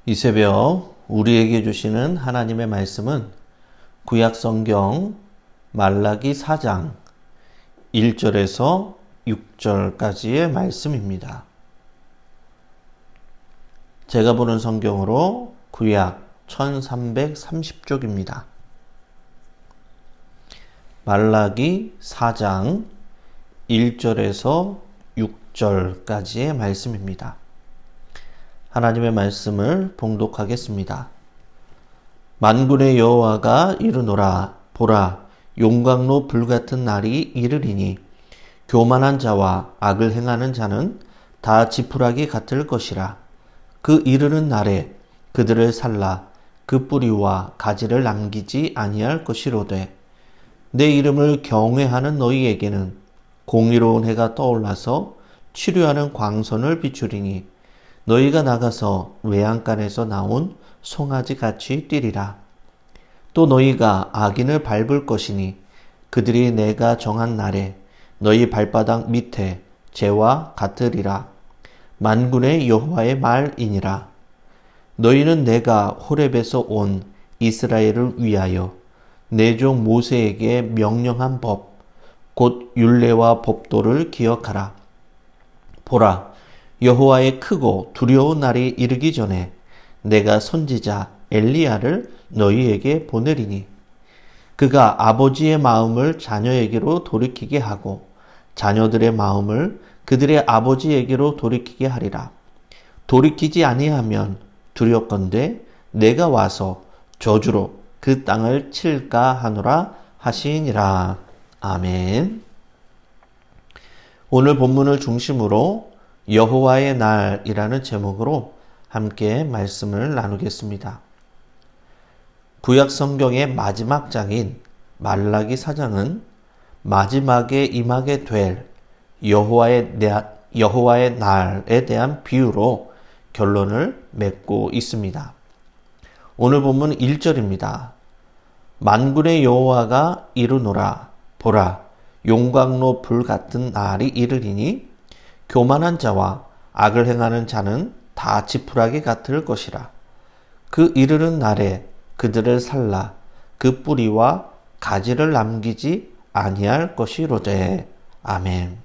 이 새벽 우리에게 주시는 하나님의 말씀은 구약 성경 말라기 4장 1절에서 6절까지의 말씀입니다. 제가 보는 성경으로 구약 1330쪽입니다. 말라기 4장 1절에서 6절까지의 말씀입니다. 하나님의 말씀을 봉독하겠습니다. 만군의 여호와가 이르노라. 보라, 용광로 불같은 날이 이르리니 교만한 자와 악을 행하는 자는 다 지푸라기 같을 것이라. 그 이르는 날에 그들을 살라 그 뿌리와 가지를 남기지 아니할 것이로되 내 이름을 경외하는 너희에게는 공의로운 해가 떠올라서 치료하는 광선을 비추리니 너희가 나가서 외양간에서 나온 송아지 같이 뛰리라. 또 너희가 악인을 밟을 것이니 그들이 내가 정한 날에 너희 발바닥 밑에 재와 같으리라. 만군의 여호와의 말이니라. 너희는 내가 호렙에서 온 이스라엘을 위하여 내 종 모세에게 명령한 법, 곧 율례와 법도를 기억하라. 보라, 여호와의 크고 두려운 날이 이르기 전에 내가 선지자 엘리야를 너희에게 보내리니 그가 아버지의 마음을 자녀에게로 돌이키게 하고 자녀들의 마음을 그들의 아버지에게로 돌이키게 하리라. 돌이키지 아니하면 두렵건대 내가 와서 저주로 그 땅을 칠까 하노라 하시니라. 아멘. 오늘 본문을 중심으로 여호와의 날이라는 제목으로 함께 말씀을 나누겠습니다. 구약 성경의 마지막 장인 말라기 4장은 마지막에 임하게 될 여호와의 날에 대한 비유로 결론을 맺고 있습니다. 오늘 본문 1절입니다. 만군의 여호와가 이르노라. 보라, 용광로 불 같은 날이 이르리니 교만한 자와 악을 행하는 자는 다 지푸라기 같을 것이라. 그 이르는 날에 그들을 살라 그 뿌리와 가지를 남기지 아니할 것이로되. 아멘.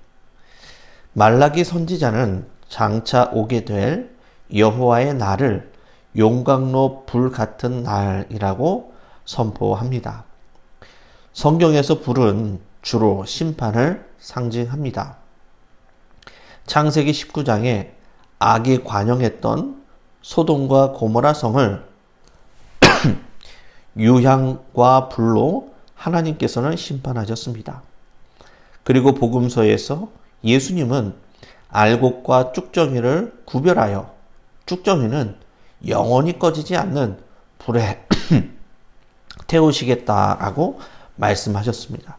말라기 선지자는 장차 오게 될 여호와의 날을 용광로 불 같은 날이라고 선포합니다. 성경에서 불은 주로 심판을 상징합니다. 창세기 19장에 악이 관영했던 소돔과 고모라 성을 유향과 불로 하나님께서는 심판하셨습니다. 그리고 복음서에서 예수님은 알곡과 쭉정이를 구별하여 쭉정이는 영원히 꺼지지 않는 불에 태우시겠다라고 말씀하셨습니다.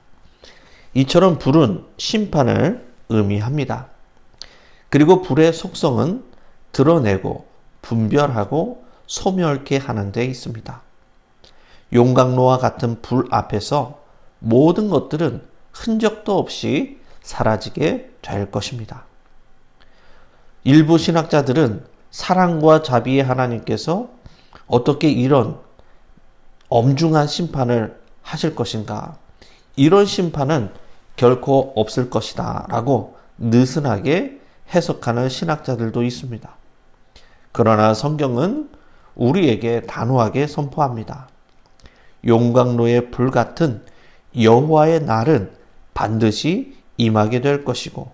이처럼 불은 심판을 의미합니다. 그리고 불의 속성은 드러내고 분별하고 소멸케 하는 데 있습니다. 용광로와 같은 불 앞에서 모든 것들은 흔적도 없이 사라지게 될 것입니다. 일부 신학자들은 사랑과 자비의 하나님께서 어떻게 이런 엄중한 심판을 하실 것인가? 이런 심판은 결코 없을 것이다 라고 느슨하게 해석하는 신학자들도 있습니다. 그러나 성경은 우리에게 단호하게 선포합니다. 용광로의 불 같은 여호와의 날은 반드시 임하게 될 것이고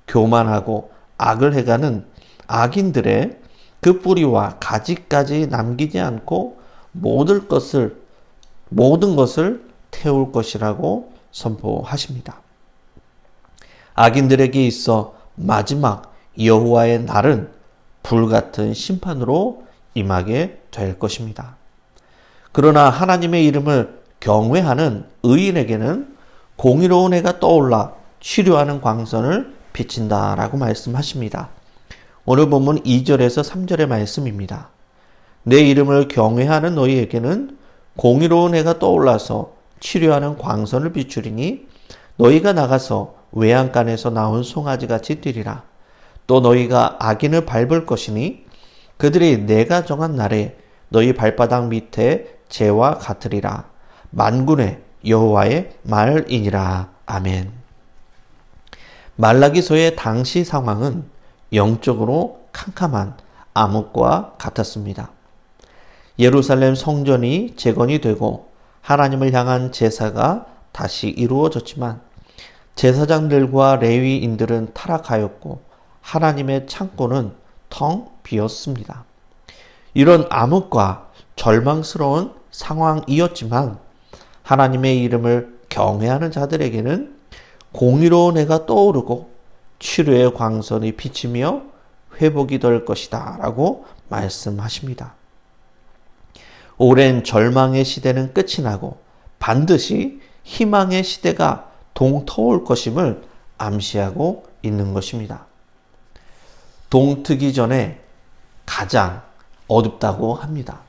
교만하고 악을 해가는 악인들의 그 뿌리와 가지까지 남기지 않고 모든 것을 태울 것이라고 선포하십니다. 악인들에게 있어 마지막 여호와의 날은 불같은 심판으로 임하게 될 것입니다. 그러나 하나님의 이름을 경외하는 의인에게는 공의로운 해가 떠올라 치료하는 광선을 비친다라고 말씀하십니다. 오늘 본문 2절에서 3절의 말씀입니다. 내 이름을 경외하는 너희에게는 공의로운 해가 떠올라서 치료하는 광선을 비추리니 너희가 나가서 외양간에서 나온 송아지같이 뛰리라. 또 너희가 악인을 밟을 것이니 그들이 내가 정한 날에 너희 발바닥 밑에 재와 같으리라. 만군의 여호와의 말이니라. 아멘. 말라기서의 당시 상황은 영적으로 캄캄한 암흑과 같았습니다. 예루살렘 성전이 재건이 되고 하나님을 향한 제사가 다시 이루어졌지만 제사장들과 레위인들은 타락하였고 하나님의 창고는 텅 비었습니다. 이런 암흑과 절망스러운 상황이었지만 하나님의 이름을 경외하는 자들에게는 공의로운 해가 떠오르고 치료의 광선이 비치며 회복이 될 것이다 라고 말씀하십니다. 오랜 절망의 시대는 끝이 나고 반드시 희망의 시대가 동터올 것임을 암시하고 있는 것입니다. 동트기 전에 가장 어둡다고 합니다.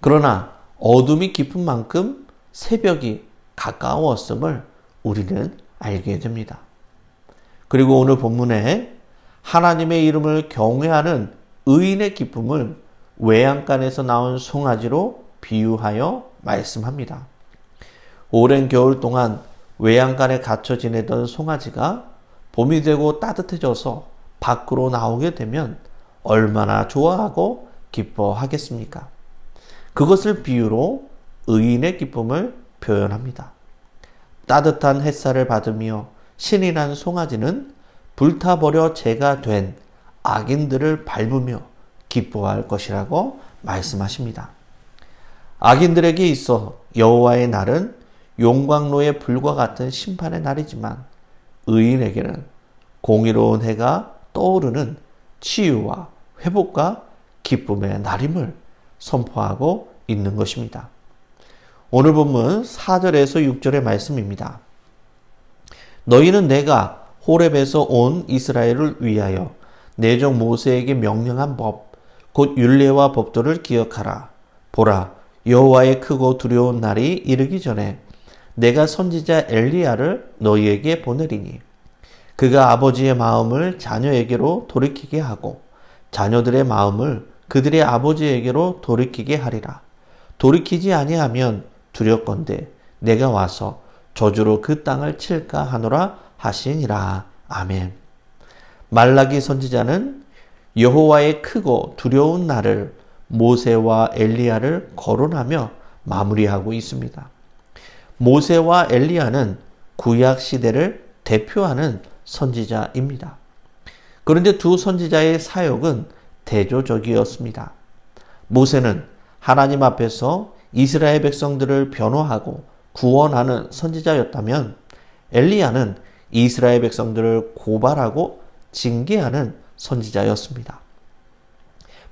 그러나 어둠이 깊은 만큼 새벽이 가까웠음을 우리는 알게 됩니다. 그리고 오늘 본문에 하나님의 이름을 경외하는 의인의 기쁨을 외양간에서 나온 송아지로 비유하여 말씀합니다. 오랜 겨울 동안 외양간에 갇혀 지내던 송아지가 봄이 되고 따뜻해져서 밖으로 나오게 되면 얼마나 좋아하고 기뻐하겠습니까? 그것을 비유로 의인의 기쁨을 표현합니다. 따뜻한 햇살을 받으며 신이 난 송아지는 불타버려 재가 된 악인들을 밟으며 기뻐할 것이라고 말씀하십니다. 악인들에게 있어 여호와의 날은 용광로의 불과 같은 심판의 날이지만 의인에게는 공의로운 해가 떠오르는 치유와 회복과 기쁨의 날임을 선포하고 있는 것입니다. 오늘 본문 4절에서 6절의 말씀입니다. 너희는 내가 호렙에서 온 이스라엘을 위하여 내 종 모세에게 명령한 법, 곧 율례와 법도를 기억하라. 보라, 여호와의 크고 두려운 날이 이르기 전에 내가 선지자 엘리야를 너희에게 보내리니 그가 아버지의 마음을 자녀에게로 돌이키게 하고 자녀들의 마음을 그들의 아버지에게로 돌이키게 하리라. 돌이키지 아니하면 두렵건대 내가 와서 저주로 그 땅을 칠까 하노라 하시니라. 아멘. 말라기 선지자는 여호와의 크고 두려운 날을 모세와 엘리야를 거론하며 마무리하고 있습니다. 모세와 엘리야는 구약 시대를 대표하는 선지자입니다. 그런데 두 선지자의 사역은 대조적이었습니다. 모세는 하나님 앞에서 이스라엘 백성들을 변호하고 구원하는 선지자였다면 엘리야는 이스라엘 백성들을 고발하고 징계하는 선지자였습니다.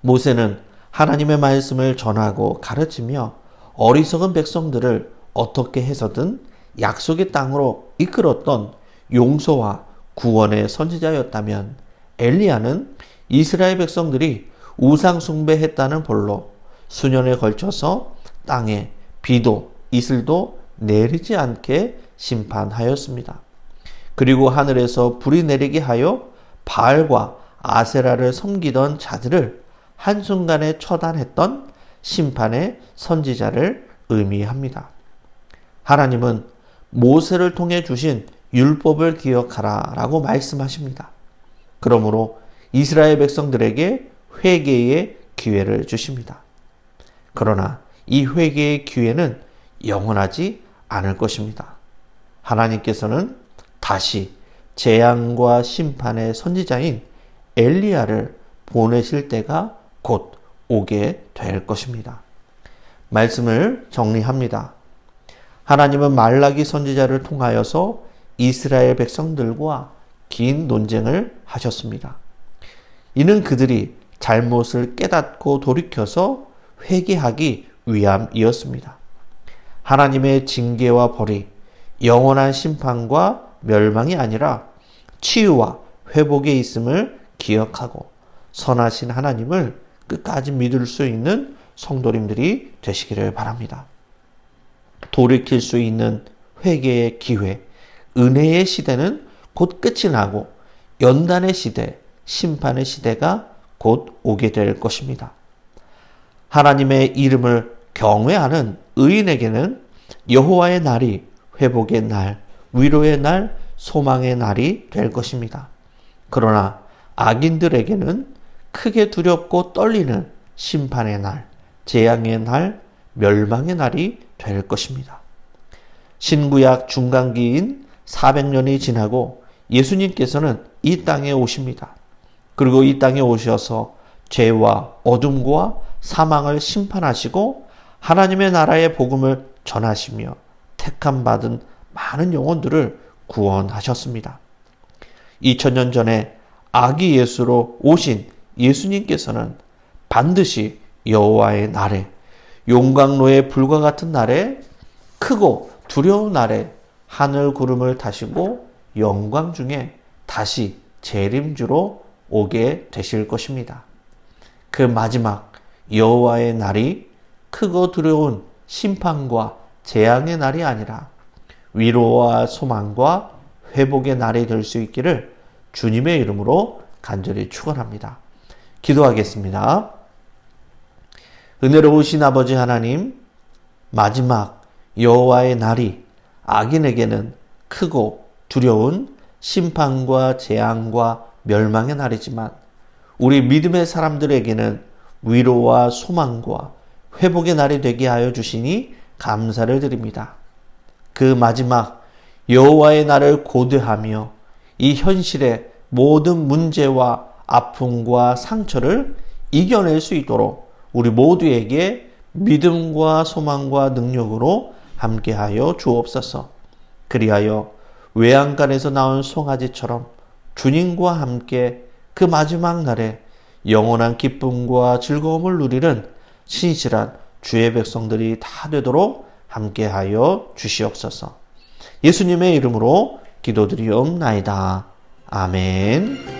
모세는 하나님의 말씀을 전하고 가르치며 어리석은 백성들을 어떻게 해서든 약속의 땅으로 이끌었던 용서와 구원의 선지자였다면 엘리야는 이스라엘 백성들이 우상 숭배했다는 벌로 수년에 걸쳐서 땅에 비도 이슬도 내리지 않게 심판하였습니다. 그리고 하늘에서 불이 내리게 하여 바알과 아세라를 섬기던 자들을 한순간에 처단했던 심판의 선지자를 의미합니다. 하나님은 모세를 통해 주신 율법을 기억하라 라고 말씀하십니다. 그러므로 이스라엘 백성들에게 회개의 기회를 주십니다. 그러나 이 회개의 기회는 영원하지 않을 것입니다. 하나님께서는 다시 재앙과 심판의 선지자인 엘리야를 보내실 때가 곧 오게 될 것입니다. 말씀을 정리합니다. 하나님은 말라기 선지자를 통하여서 이스라엘 백성들과 긴 논쟁을 하셨습니다. 이는 그들이 잘못을 깨닫고 돌이켜서 회개하기 위함이었습니다. 하나님의 징계와 벌이 영원한 심판과 멸망이 아니라 치유와 회복에 있음을 기억하고 선하신 하나님을 끝까지 믿을 수 있는 성도님들이 되시기를 바랍니다. 돌이킬 수 있는 회개의 기회, 은혜의 시대는 곧 끝이 나고 연단의 시대, 심판의 시대가 곧 오게 될 것입니다. 하나님의 이름을 경외하는 의인에게는 여호와의 날이 회복의 날, 위로의 날, 소망의 날이 될 것입니다. 그러나 악인들에게는 크게 두렵고 떨리는 심판의 날, 재앙의 날, 멸망의 날이 될 것입니다. 신구약 중간기인 400년이 지나고 예수님께서는 이 땅에 오십니다. 그리고 이 땅에 오셔서 죄와 어둠과 사망을 심판하시고 하나님의 나라의 복음을 전하시며 택함 받은 많은 영혼들을 구원하셨습니다. 2000년 전에 아기 예수로 오신 예수님께서는 반드시 여호와의 날에, 용광로의 불과 같은 날에, 크고 두려운 날에 하늘 구름을 타시고 영광 중에 다시 재림주로 오게 되실 것입니다. 그 마지막 여호와의 날이 크고 두려운 심판과 재앙의 날이 아니라 위로와 소망과 회복의 날이 될 수 있기를 주님의 이름으로 간절히 축원합니다. 기도하겠습니다. 은혜로우신 아버지 하나님, 마지막 여호와의 날이 악인에게는 크고 두려운 심판과 재앙과 멸망의 날이지만 우리 믿음의 사람들에게는 위로와 소망과 회복의 날이 되게 하여 주시니 감사를 드립니다. 그 마지막 여호와의 날을 고대하며 이 현실의 모든 문제와 아픔과 상처를 이겨낼 수 있도록 우리 모두에게 믿음과 소망과 능력으로 함께하여 주옵소서. 그리하여 외양간에서 나온 송아지처럼 주님과 함께 그 마지막 날에 영원한 기쁨과 즐거움을 누리는 신실한 주의 백성들이 다 되도록 함께하여 주시옵소서. 예수님의 이름으로 기도드리옵나이다. 아멘.